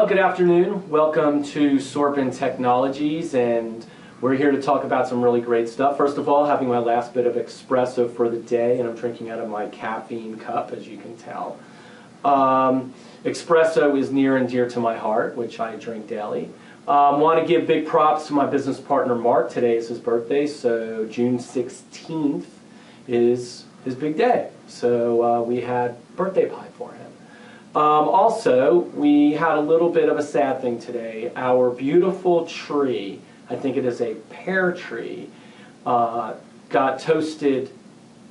Well, good afternoon. Welcome to Sorpin Technologies, and we're here to talk about some really great stuff. First of all, having my last bit of espresso for the day, and I'm drinking out of my caffeine cup, as you can tell. Espresso is near and dear to my heart, which I drink daily. Want to give big props to my business partner, Mark. Today is his birthday, so June 16th is his big day. So we had birthday pie for him. Also, we had a little bit of a sad thing today. Our beautiful tree, I think it is a pear tree, got toasted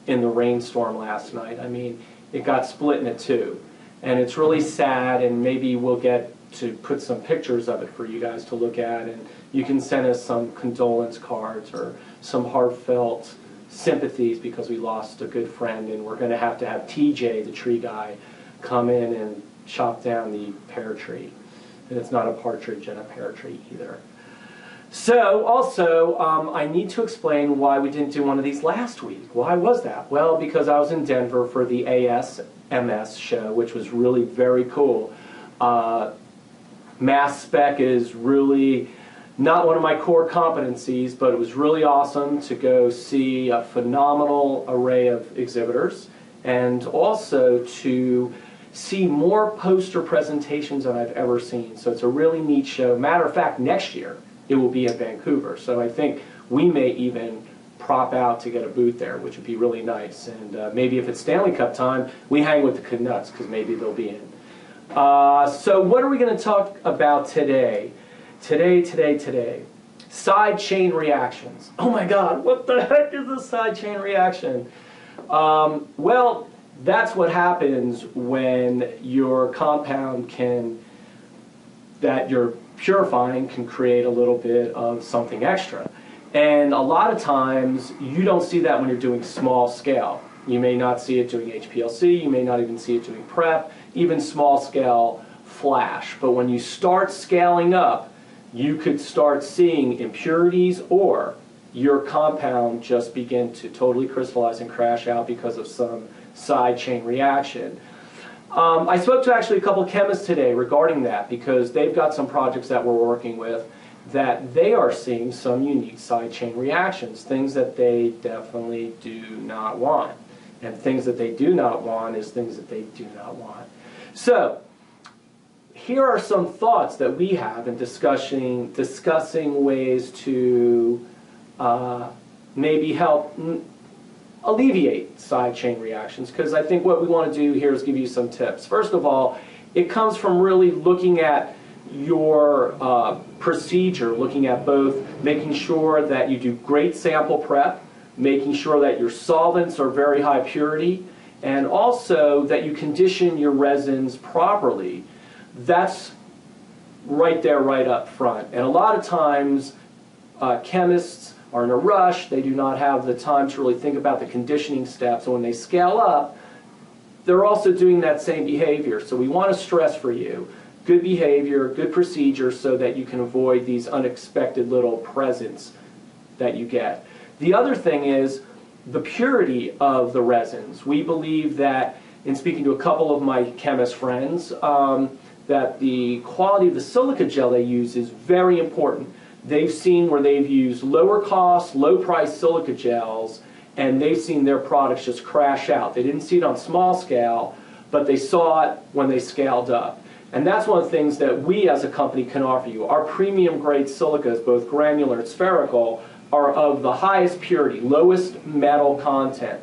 in the rainstorm last night. I mean, it got split into two. And it's really sad, and maybe we'll get to put some pictures of it for you guys to look at, and you can send us some condolence cards or some heartfelt sympathies because we lost a good friend, and we're going to have TJ, the tree guy, come in and chop down the pear tree. And it's not a partridge and a pear tree either. So also, I need to explain why we didn't do one of these last week. Why was that? Well, because I was in Denver for the ASMS show, which was really very cool. Mass spec is really not one of my core competencies, but it was really awesome to go see a phenomenal array of exhibitors, and also to see more poster presentations than I've ever seen. So it's a really neat show. Matter of fact, next year it will be in Vancouver. So I think we may even prop out to get a booth there, which would be really nice. And maybe if it's Stanley Cup time, we hang with the Canucks because maybe they'll be in. So what are we going to talk about today? Today. Side chain reactions. Oh my God, what the heck is a side chain reaction? Well, that's what happens when your compound that you're purifying can create a little bit of something extra. And a lot of times you don't see that when you're doing small scale. You may not see it doing HPLC, you may not even see it doing prep, even small scale flash. But when you start scaling up, you could start seeing impurities or your compound just begin to totally crystallize and crash out because of some side chain reaction. I spoke to actually a couple of chemists today regarding that because they've got some projects that we're working with that they are seeing some unique side chain reactions, things that they definitely do not want. And things that they do not want is things that they do not want. So here are some thoughts that we have in discussing ways to maybe help alleviate side chain reactions, because I think what we want to do here is give you some tips. First of all, it comes from really looking at your procedure, looking at both making sure that you do great sample prep, making sure that your solvents are very high purity, and also that you condition your resins properly. That's right there, right up front. And a lot of times chemists are in a rush. They do not have the time to really think about the conditioning steps. And when they scale up, they're also doing that same behavior. So we want to stress for you good behavior, good procedure, so that you can avoid these unexpected little presents that you get. The other thing is the purity of the resins. We believe that, in speaking to a couple of my chemist friends, that the quality of the silica gel they use is very important. They've seen where they've used lower cost, low price silica gels, and they've seen their products just crash out. They didn't see it on small scale, but they saw it when they scaled up. And that's one of the things that we as a company can offer you. Our premium grade silicas, both granular and spherical, are of the highest purity, lowest metal content.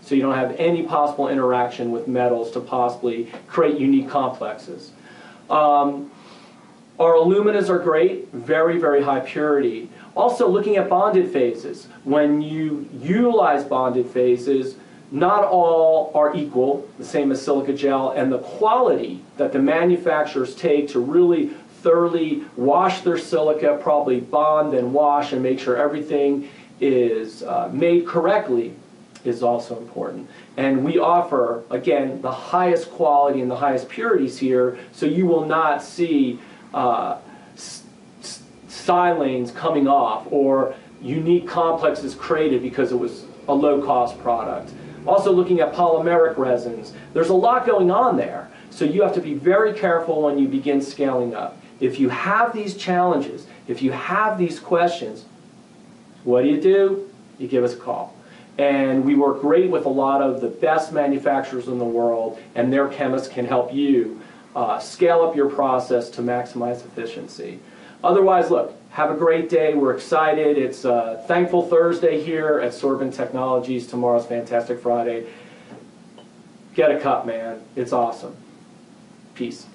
So you don't have any possible interaction with metals to possibly create unique complexes. Our aluminas are great, very, very high purity. Also, looking at bonded phases. When you utilize bonded phases, not all are equal, the same as silica gel, and the quality that the manufacturers take to really thoroughly wash their silica, probably bond and wash and make sure everything is made correctly, is also important. And we offer, again, the highest quality and the highest purities here, so you will not see silanes coming off or unique complexes created because it was a low-cost product. Also looking at polymeric resins, there's a lot going on there. So you have to be very careful when you begin scaling up. If you have these challenges, if you have these questions, what do? You give us a call. And we work great with a lot of the best manufacturers in the world, and their chemists can help you scale up your process to maximize efficiency. Otherwise, look, have a great day. We're excited. It's Thankful Thursday here at Sorbent Technologies. Tomorrow's Fantastic Friday. Get a cup, man. It's awesome. Peace.